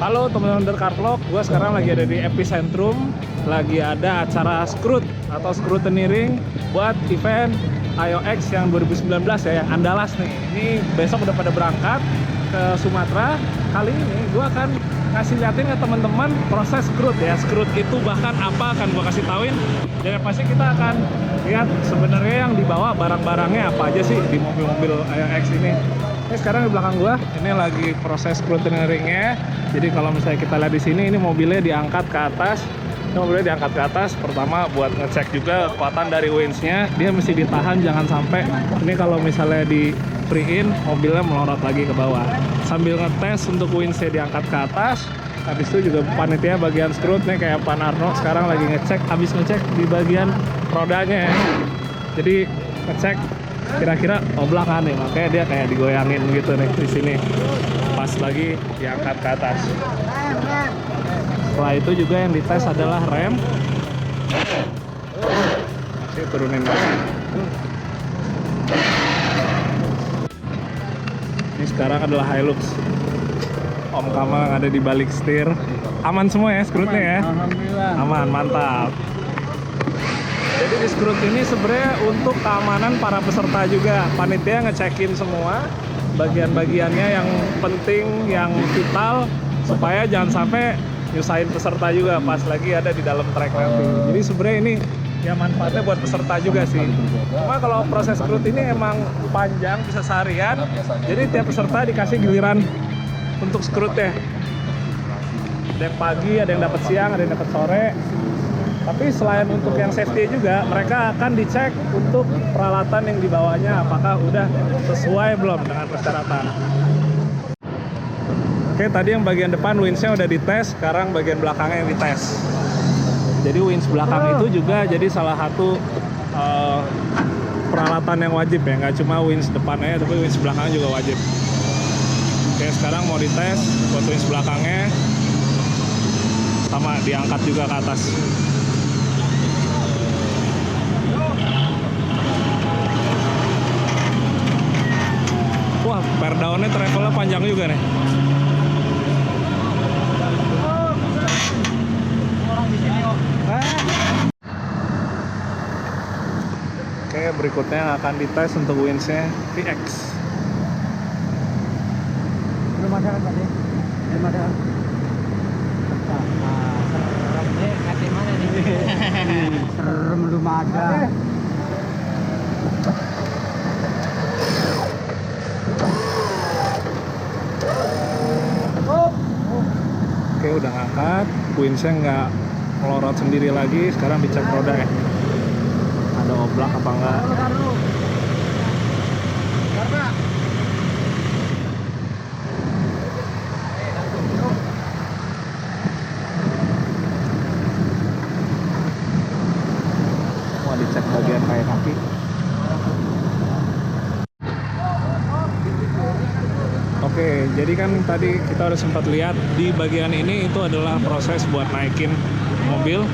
Halo teman-teman dari Carvlog, gue sekarang lagi ada di epicentrum. Lagi ada acara scrut atau scrutineering buat event IOX yang 2019 ya, yang Andalas nih. Ini besok udah pada berangkat ke Sumatera. Kali ini gue akan kasih liatin ke teman-teman proses scrut ya. Scrut itu bahkan apa akan gue kasih tauin. Dan yang pasti kita akan lihat sebenarnya yang dibawa barang-barangnya apa aja sih di mobil-mobil IOX ini. Ini sekarang di belakang gua, ini lagi proses scrutineeringnya. Jadi kalau misalnya kita lihat di sini, ini mobilnya diangkat ke atas. Ini mobilnya diangkat ke atas. Pertama buat ngecek juga kekuatan dari winch-nya. Dia mesti ditahan, jangan sampai ini kalau misalnya di free-in, mobilnya melorot lagi ke bawah. Sambil ngetes untuk winch-nya diangkat ke atas. Habis itu juga panitia bagian scrut nih kayak Pak Narno sekarang lagi ngecek, habis ngecek di bagian rodanya ya. Jadi ngecek kira-kira oblak kan nih, makanya dia kayak digoyangin gitu nih di sini pas lagi diangkat ke atas. Setelah itu juga yang dites adalah rem. Masih turunin lagi. Ini sekarang adalah Hilux. Om Kamal yang ada di balik setir. Aman semua ya scrutnya ya? Alhamdulillah. Aman, mantap. Jadi di scrut ini sebenarnya untuk keamanan para peserta juga. Panitia ngecekin semua bagian-bagiannya yang penting, yang vital, supaya jangan sampai nyusahin peserta juga pas lagi ada di dalam trek nanti. Jadi sebenarnya ini ya manfaatnya buat peserta juga sih. Cuma kalau proses scrut ini emang panjang, bisa seharian. Jadi tiap peserta dikasih giliran untuk scrutnya. Ada yang pagi, ada yang dapat siang, ada yang dapat sore. Tapi selain untuk yang safety juga, mereka akan dicek untuk peralatan yang dibawanya apakah udah sesuai belum dengan persyaratan. Oke, tadi yang bagian depan winch-nya udah dites, sekarang bagian belakangnya yang dites. Jadi winch belakang itu juga jadi salah satu peralatan yang wajib ya, nggak cuma winch depannya, tapi winch belakangnya juga wajib. Oke, sekarang mau dites buat winch belakangnya, sama diangkat juga ke atas. Wah, perdaunnya travelnya panjang juga nih. Oke, berikutnya yang akan dites untuk winch-nya VX. Belum ada kan tadi? Belum ada. Seremnya kata mana nih? Serem belum ada. Oke, udah ngangkat, winch-nya nggak melorot sendiri lagi. Sekarang dicek roda ya, ada oblak apa enggak. Mau dicek bagian kayak kaki. Oke, jadi kan tadi kita udah sempat lihat di bagian ini itu adalah proses buat naikin mobil,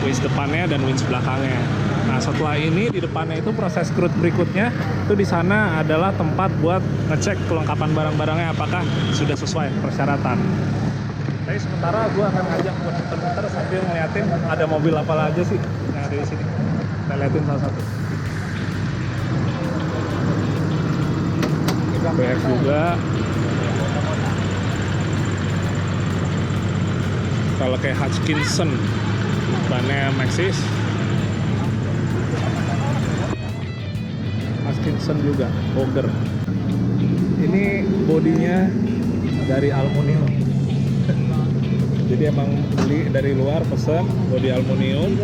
winch depannya dan winch belakangnya. Nah, setelah ini di depannya itu proses scrut berikutnya itu di sana adalah tempat buat ngecek kelengkapan barang-barangnya apakah sudah sesuai persyaratan. Tapi sementara gue akan ngajak buat muter-muter sambil ngeliatin ada mobil apa aja sih yang ada di sini. Kita liatin salah satu. BX juga. Kalau kayak Hutchinson bannya Maxxis. Hutchinson juga Boger. Ini bodinya dari aluminium. Jadi emang beli dari luar, pesen bodi aluminium.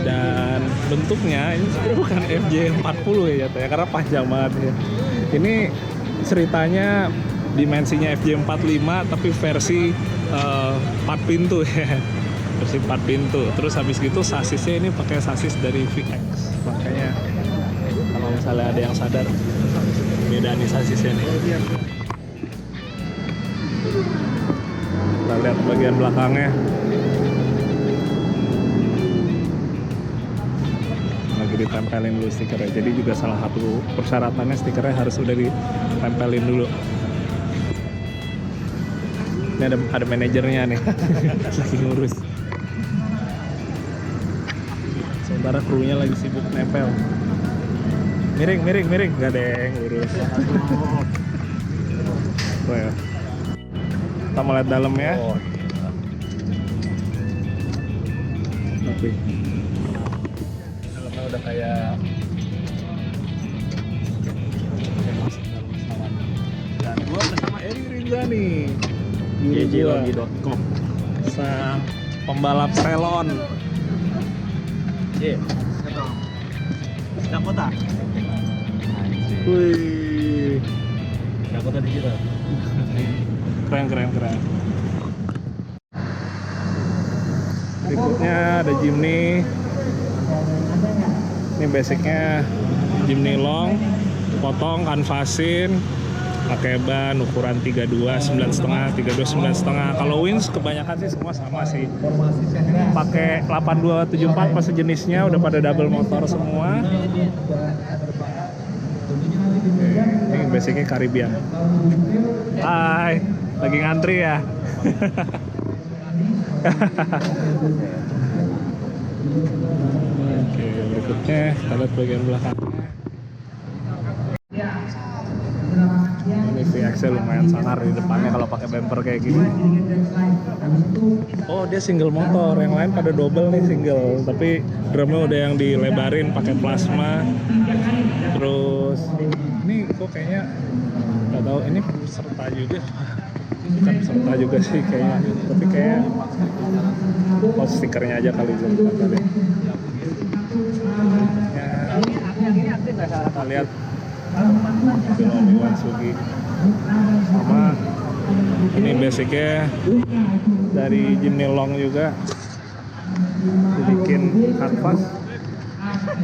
Dan bentuknya ini sebenarnya bukan FJ40 ya, karena panjang banget ya. Ini ceritanya dimensinya FJ45 tapi versi 4 pintu ya, versi 4 pintu. Terus habis gitu sasisnya ini pakai sasis dari VX, makanya kalau misalnya ada yang sadar beda nih sasisnya nih. Kita lihat bagian belakangnya. Lagi ditempelin dulu stikernya. Jadi juga salah satu persyaratannya stikernya harus udah ditempelin dulu. Ini ada manajernya nih. Lagi ngurus. Sementara krunya lagi sibuk nempel. Miring. Gak ada yang ngurus. Well. Kita mau lihat dalamnya. Tapi dalamnya udah kayak dan gua bersama Eri Rinzani, JJLogi.com, sang pembalap Selon. Dakota. Wih, Dakota digital. keren. Berikutnya ada Jimny. Ini basicnya Jimny long, potong, kanvasin, pakai ban ukuran 32 9,5, 32 9,5. Kalau Wins kebanyakan sih semua sama sih. Pakai 8274 pas sejenisnya udah pada double motor semua. Ini basicnya Caribbean. Hai, lagi ngantri ya? Oke, berikutnya kita lihat bagian belakangnya. Ini VX-nya lumayan sangar di depannya kalau pakai bumper kayak gini. Oh, dia single motor, yang lain pada double nih single, tapi drumnya udah yang dilebarin pakai plasma. Terus ini kok kayaknya nggak tahu ini peserta juga, bukan peserta juga sih kayaknya, tapi kayak stikernya aja kali belum kali. Kita lihat film Iwan Sugi sama ini basicnya dari Jimny Long juga, dibikin kanvas.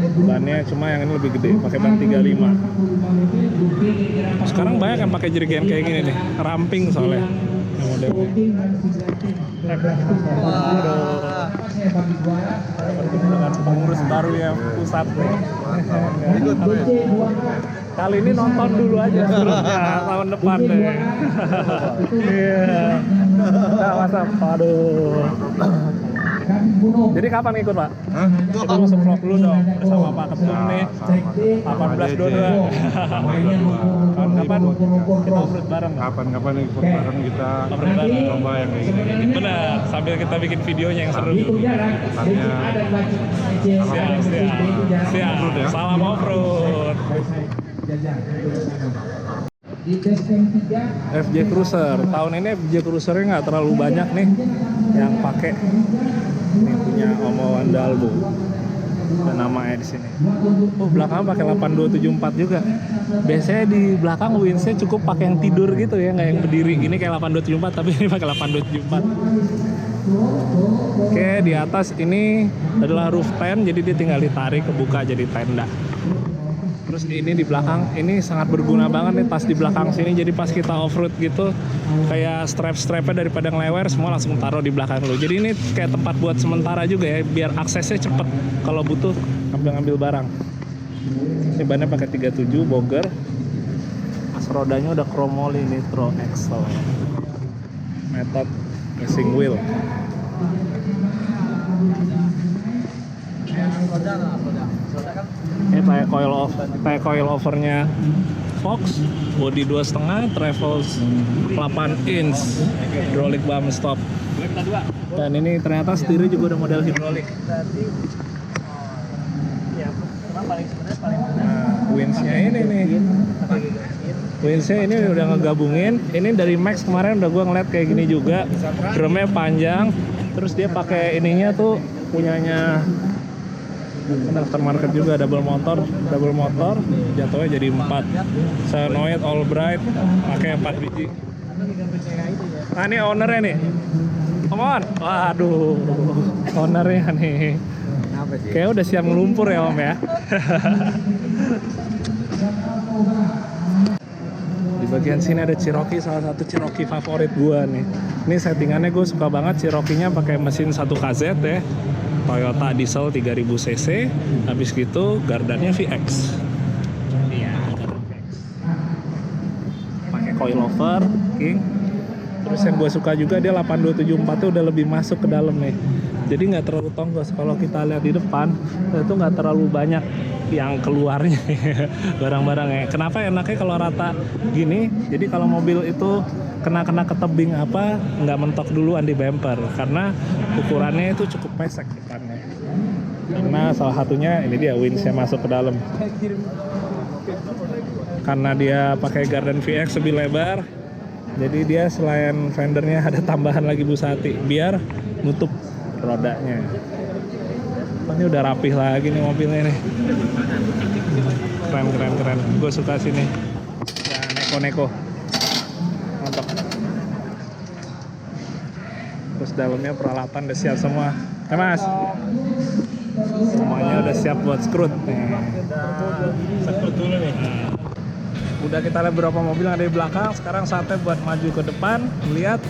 Bannya cuma yang ini lebih gede, pakai ban 35. Sekarang banyak yang pakai jerigen kayak gini nih, ramping soalnya yang modelnya. Dengan pengurus baru yang pusat nih. Kali ini nonton dulu aja sebelumnya, tahun depan deh. Iya. Nah, masa, aduh. Jadi kapan ikut, Pak? Kita masuk vlog dulu dong bersama Pak Ketum nih. 1822. Kapan kita off-road bareng? Kapan-kapan ikut bareng kita Off-road bareng. coba yang kayak gini. Benar, sambil kita bikin videonya yang seru. Siap. Salam off-road. FJ Cruiser. Tahun ini FJ Cruisernya nggak terlalu banyak nih yang pakai. Ini punya Omo Wandalbo. Ada namanya di sini. Oh, belakang pakai 8274 juga. Biasanya di belakang Winsnya cukup pakai yang tidur gitu ya, nggak yang berdiri. Ini kayak 8274 tapi ini pakai 8274. Oke, di atas ini adalah roof tent, jadi dia tinggal ditarik kebuka jadi tenda. Terus ini di belakang, ini sangat berguna banget nih tas di belakang sini. Jadi pas kita off-road gitu, kayak strap-strapnya daripada ngelewer, semua langsung taruh di belakang dulu. Jadi ini kayak tempat buat sementara juga ya, biar aksesnya cepet kalau butuh ngambil barang. Ini bannya pakai 37 boger. As rodanya udah Chromoly Nitro Excel. Method racing wheel. Ini kayak coil overnya Fox, body 2,5, travels 8 inch, hydraulic bump stop. Dan ini ternyata setirnya juga udah model hidrolik. Nah, windsnya ini nih. Windsnya ini udah ngegabungin. Ini dari Max kemarin udah gua ngeliat kayak gini juga. Drumnya panjang. Terus dia pakai ininya tuh punyanya aftermarket juga, double motor, jatuhnya jadi 4. Senoid All Bright, pakai 4 biji. Nah, ini ownernya nih. Come on. Waduh, ownernya nih. Kayaknya udah siap ngelumpur ya Om ya. Di bagian sini ada Cherokee, salah satu Cherokee favorit gua nih. Ini settingannya gue suka banget, Cherokee-nya pakai mesin 1KZ ya. Toyota diesel 3000 cc, habis gitu gardannya VX. Iya, gardan VX. Pakai coilover, king. Terus yang gue suka juga dia 8274 tuh udah lebih masuk ke dalam nih. Jadi nggak terlalu tonggos. Kalau kita lihat di depan itu nggak terlalu banyak yang keluarnya barang-barangnya. Kenapa enaknya kalau rata gini? Jadi kalau mobil itu kena ke tebing apa nggak mentok duluan di bumper karena ukurannya itu cukup pesek depannya. Karena salah satunya ini dia winch-nya masuk ke dalam. Karena dia pakai Garden VX lebih lebar, jadi dia selain fendernya ada tambahan lagi busati biar nutup rodanya. Oh, ini udah rapih lagi nih mobilnya nih. Keren. Gue suka sini. Ya, neko-neko. Mantap. Terus dalamnya peralatan udah siap semua. Mas. Semuanya udah siap buat scrut nih. Scrut dulu nih. Udah kita lihat beberapa mobil yang ada di belakang. Sekarang saatnya buat maju ke depan, melihat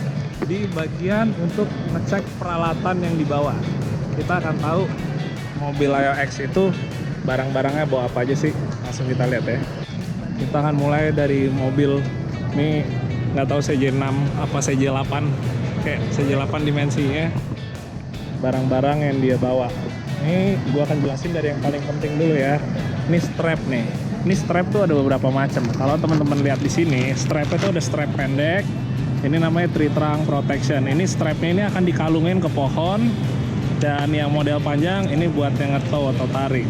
di bagian untuk ngecek peralatan yang dibawa. Kita akan tahu mobil IOX itu barang-barangnya bawa apa aja sih. Langsung kita lihat ya. Kita akan mulai dari mobil ini, nggak tahu CJ6 apa CJ8, kayak CJ8 dimensinya. Barang-barang yang dia bawa. Ini gua akan jelasin dari yang paling penting dulu ya. Ini strap nih. Ini strap tuh ada beberapa macam. Kalau teman-teman lihat di sini, strapnya tuh ada strap pendek. Ini namanya tree trunk protection. Ini strapnya ini akan dikalungin ke pohon. Dan yang model panjang ini buat yang ngetow atau tarik.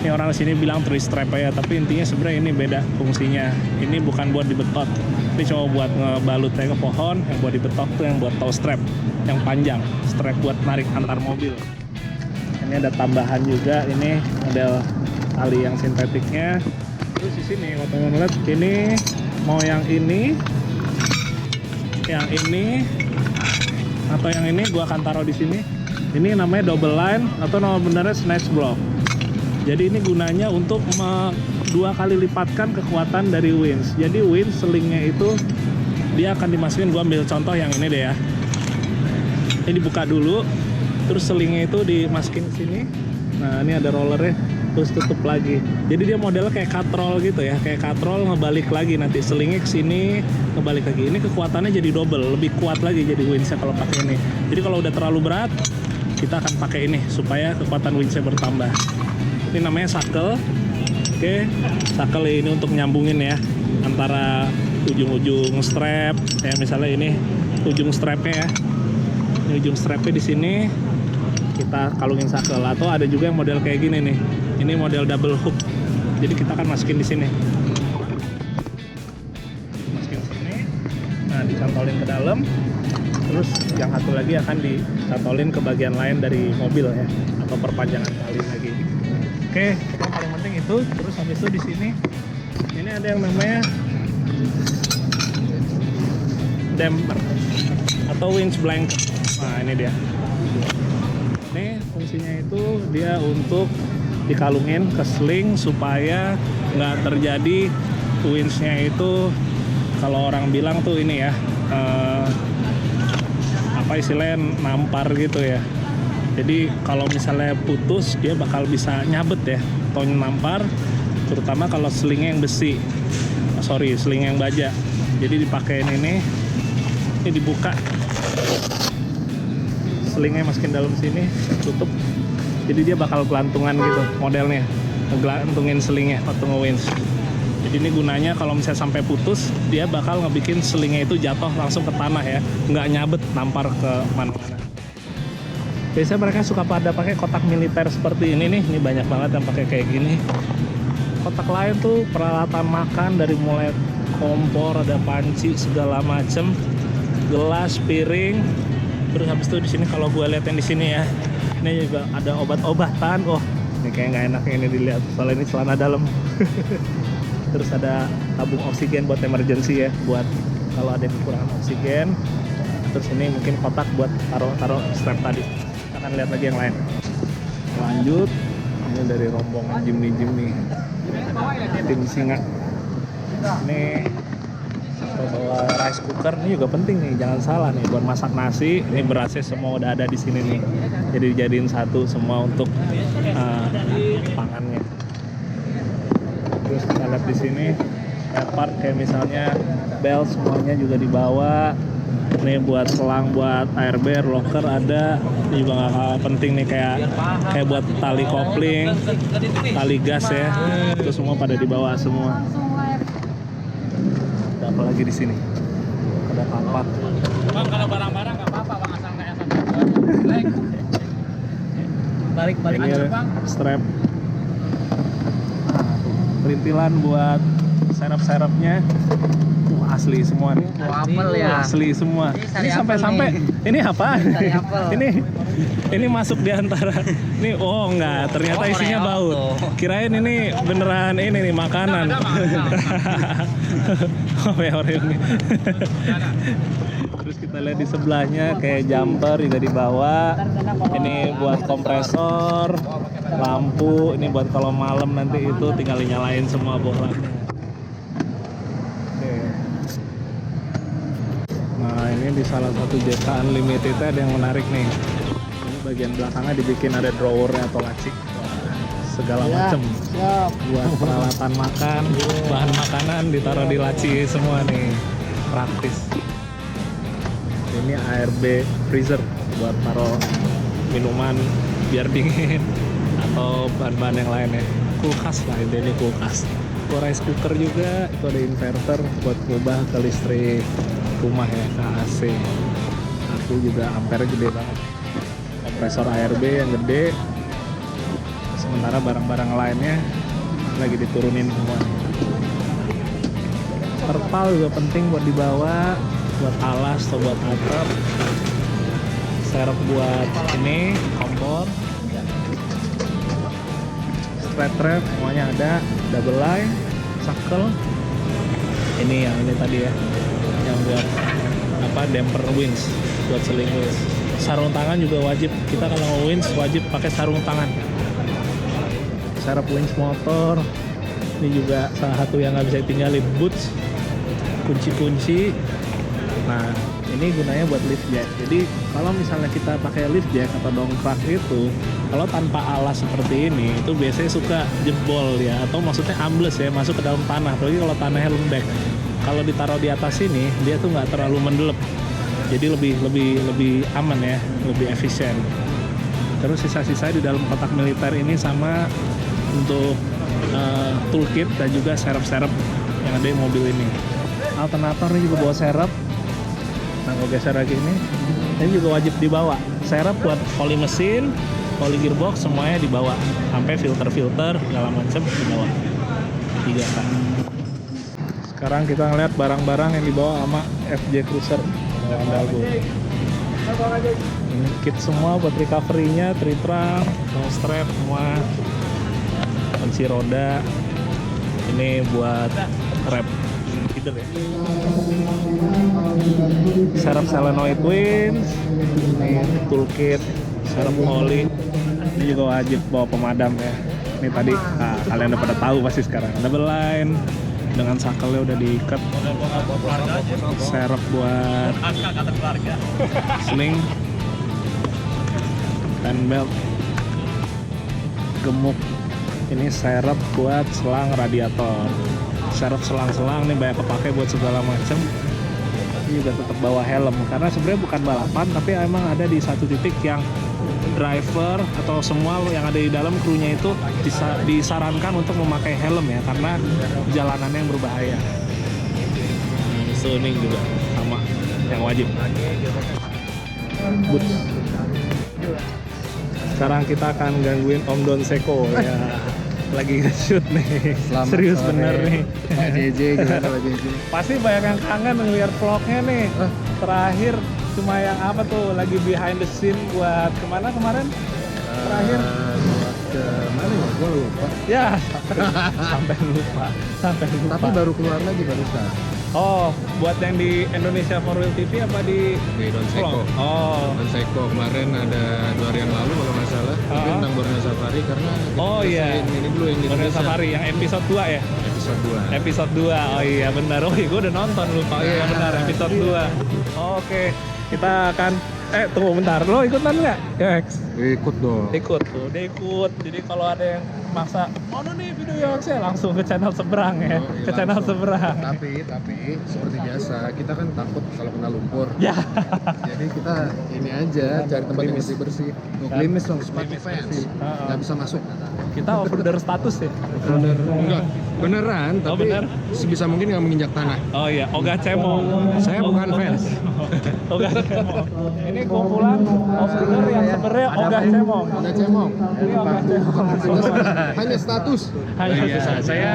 Ini orang sini bilang tree strap ya, tapi intinya sebenarnya ini beda fungsinya. Ini bukan buat dibetot. Ini cuma buat ngebalutnya ke pohon. Yang buat dibetot tuh yang buat tow strap yang panjang. Strap buat narik antar mobil. Ini ada tambahan juga, ini model tali yang sintetiknya. Terus di sini kalau teman lihat ini mau yang ini atau yang ini gua akan taruh di sini. Ini namanya double line atau nama benarnya snatch block. Jadi ini gunanya untuk dua kali lipatkan kekuatan dari winch. Jadi winch selingnya itu dia akan dimasukin. Gua ambil contoh yang ini deh ya. Ini dibuka dulu, terus selingnya itu dimasukin ke sini. Nah ini ada rollernya, terus tutup lagi. Jadi dia modelnya kayak katrol gitu ya, kayak katrol ngebalik lagi nanti selingnya ke sini, ngebalik lagi. Ini kekuatannya jadi double, lebih kuat lagi jadi winch-nya kalau pakai ini. Jadi kalau udah terlalu berat, kita akan pakai ini supaya kekuatan winch-nya bertambah. Ini namanya shackle. Oke, shackle ini untuk nyambungin ya antara ujung-ujung strap. Kayak misalnya ini ujung strapnya ya. Ini ujung strapnya di sini kita kalungin shackle, atau ada juga yang model kayak gini nih. Ini model double hook. Jadi kita akan masukin di sini. Masukin sini. Nah, dicantolin ke dalam. Terus yang satu lagi akan dicantolin ke bagian lain dari mobil ya, atau perpanjangan tali lagi. Oke, yang paling penting itu. Terus habis itu di sini ini ada yang namanya damper atau winch blanket. Nah, ini dia. Ini fungsinya itu dia untuk dikalungin ke sling supaya nggak terjadi winch-nya itu, kalau orang bilang tuh ini ya apa istilahnya, nampar gitu ya. Jadi kalau misalnya putus dia bakal bisa nyabet ya, atau nampar, terutama kalau selingnya yang besi, seling yang baja. Jadi dipakein ini dibuka, selingnya masukin dalam sini, tutup. Jadi dia bakal gelantungan gitu modelnya, ngelantungin selingnya waktu nge-winch. Jadi ini gunanya kalau misalnya sampai putus, dia bakal ngebikin selingnya itu jatuh langsung ke tanah ya, nggak nyabet nampar ke mana-mana. Biasanya mereka suka pada pakai kotak militer seperti ini nih. Ini banyak banget yang pakai kayak gini. Kotak lain tuh peralatan makan dari mulai kompor, ada panci segala macem, gelas, piring. Terus habis itu di sini kalau gue lihat yang di sini ya, ini juga ada obat-obatan. Oh, ini kayak nggak enak ini dilihat, soalnya ini celana dalam. Terus ada tabung oksigen buat emergency ya, buat kalau ada kekurangan oksigen. Terus ini mungkin kotak buat taruh strap tadi. Kita akan lihat lagi yang lain. Lanjut, ini dari rombongan Jimny tim singa. Ini bawa rice cooker, ini juga penting nih, jangan salah nih, buat masak nasi. Ini berasnya semua udah ada di sini nih, jadi dijadiin satu semua untuk pangannya. Terus kita lihat di sini part kayak misalnya bel semuanya juga dibawa. Ini buat selang buat ARB, locker ada. Ini juga nggak kalah penting nih kayak buat tali kopling, tali gas ya. Itu semua pada dibawa semua. Ada apa lagi di sini? Ada kapak. Bang, kalau barang-barang nggak apa-apa, Bang, asal nggak yang satu. Balik Ini aja, Bang. strap. Perintilan buat serep-serepnya. Asli semua nih. Apel ya. Asli semua. Ini Ini sampai-sampai ini apa? Sari apel. Ini masuk di antara. Ini enggak, ternyata Oh, isinya reok baut. tuh. Kirain ini beneran ini nih makanan. Oh, ya ini. Terus kita lihat di sebelahnya kayak jumper juga dibawa. Ini buat kompresor, lampu. Ini buat kalau malam nanti itu tinggal nyalain semua bolanya. Nah, ini di salah satu JK Unlimited ada yang menarik nih. Ini bagian belakangnya dibikin ada drawernya atau laci. Segala macem. Buat peralatan makan, bahan makanan ditaruh di laci semua nih. Praktis. Ini ARB freezer buat taruh minuman biar dingin atau bahan-bahan yang lainnya. Kulkas lah, ini kulkas. Rice cooker juga, itu ada inverter buat ngubah ke listrik rumah ya, ke AC. Aku juga ampere gede banget. Kompresor ARB yang gede. Sementara barang-barang lainnya lagi diturunin semua. Terpal juga penting buat dibawa, buat alas atau buat atap. Serep buat ini, kompor. Strap semuanya ada, double line, sakel. Ini yang ini tadi ya, yang buat apa, damper winch, buat seling winch. Sarung tangan juga wajib, kita kalau mau winch wajib pakai sarung tangan. Serep winch motor. Ini juga salah satu yang nggak bisa ditinggalin, boots, kunci-kunci. Nah, ini gunanya buat lift jack. Jadi kalau misalnya kita pakai lift jack atau dongkrak itu, kalau tanpa alas seperti ini, itu biasanya suka jebol ya, atau maksudnya ambles ya, masuk ke dalam tanah. Apalagi kalau tanahnya lembek. Kalau ditaruh di atas ini, dia tuh nggak terlalu mendelep. Jadi lebih aman ya, lebih efisien. Terus sisa-sisa di dalam kotak militer ini sama untuk toolkit dan juga serep-serep yang ada di mobil ini. Alternator ini juga bawa serep. Nah, kalau geser lagi ini juga wajib dibawa. Serep buat oli mesin, oli gearbox, semuanya dibawa. Sampai filter-filter, segala macam dibawa. 3 kan. Sekarang kita ngeliat barang-barang yang dibawa sama FJ Cruiser Andalgo. Ini kit semua buat recovery-nya, tritrang, strap semua, kunci roda. Ini buat rep feeder ya. Serep solenoid winch, ini toolkit, serep oli. Ini juga wajib bawa pemadam ya. Ini tadi kalian udah pada tahu pasti sekarang. Double line dengan sakelnya udah diikat. Serep buat sling, fan belt, gemuk. Ini serep buat selang radiator. Serep selang-selang nih banyak kepake buat segala macam. Ini juga tetap bawa helm karena sebenarnya bukan balapan, tapi emang ada di satu titik yang driver atau semua yang ada di dalam krunya itu disarankan untuk memakai helm ya, karena jalanannya yang berbahaya. Ini juga sama yang wajib. Boots. Sekarang kita akan gangguin Om Don Seko ya. Lagi nge-shoot nih. Selamat Serius sore, bener nih. Pak JJ, gimana Pak JJ? Pasti banyak yang kangen ngeliat vlognya nih. Terakhir cuma yang apa tuh, lagi behind the scene buat kemana kemarin? Terakhir Ke mana ya? Gua lupa. ya sampai lupa. Tapi baru keluar lagi barusan. Oh, buat yang di Indonesia for Real TV apa di Don Seko. vlog? Oh, Don Seko kemarin ada 2 hari yang lalu kalau nggak salah. Tapi tentang Borneo Safari karena kita Oh, iya. selesaiin ini dulu yang di Borneo Indonesia. Safari yang episode 2 ya? Episode 2. Episode 2, oh iya benar. Oh iya, gue udah nonton lupa. Oh iya benar, episode 2. Oke, kita akan Tunggu bentar, lo ikutan nggak? Yoex? Ikut dong. Ikut tuh, dia ikut. Jadi kalau ada yang maksa, mana nih video Yoex ya, langsung ke channel seberang ya, Oh, iya, ke channel langsung. seberang. Tapi seperti biasa kita kan takut kalau kena lumpur. Ya, Jadi kita ini aja cari tempat yang bersih. Klimis dong, sepatu fans. Nggak bisa masuk. kita order status ya. Enggak, beneran, Oh, tapi bener? sebisa mungkin nggak menginjak tanah. Oh iya, Oga Cemong. Saya bukan fans. Oga Cemong. Ini kumpulan order yang sebenarnya Oga Cemong. Ada cemong. Ini Oga Cemong. Hanya status. Hanya Saya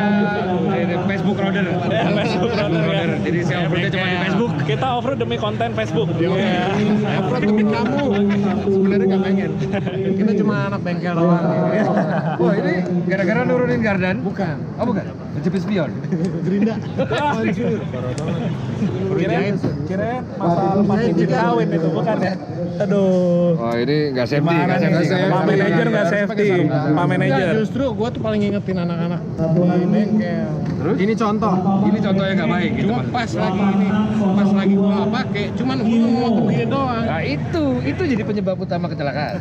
Facebook roader. Facebook roader. Jadi saya uploadnya cuma di Facebook. Kita off-road demi konten Facebook. Iya. Upload demi kamu. Sebenarnya nggak pengen. Kita cuma anak bengkel doang. Wah ini gara-gara nurunin gardan? Bukan. Oh bukan? Menjepit spion? Gerinda. Kirain masalah lepas cincin kawin itu bukan ya? Aduh. Oh ini nggak safety. Gimana nih? Pak manajer nggak safety. Pak manajer. Justru gua tuh paling ngingetin anak-anak di bengkel. Terus? Ini contoh yang nggak baik gitu. Cuma pas lagi gua nggak pakai, cuman gua mau begini doang. Nah itu jadi penyebab utama kecelakaan.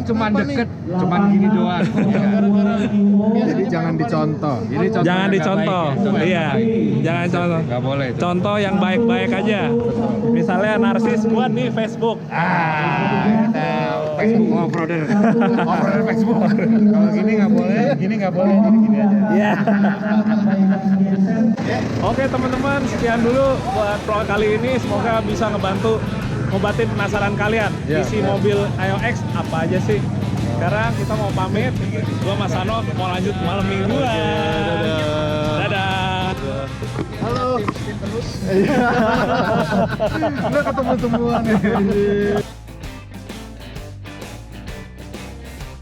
Cuman deket, cuman gini doang. Jadi jangan dicontoh. Jangan dicontoh. Iya. Jangan contoh. Nggak boleh. Itu. Contoh yang baik-baik aja. Misalnya narsis buat di Facebook. Facebook off-roader Facebook. Kalau gini nggak boleh, jadi gini aja. Iya. Oke teman-teman, sekian dulu buat vlog kali ini. Semoga bisa ngebantu ngobatin penasaran kalian. Isi mobil IOX apa aja sih? Sekarang kita mau pamit. Gua Mas Ano mau lanjut malam mingguan. Dadah. Halo. Terus. Udah ketemu semua nih.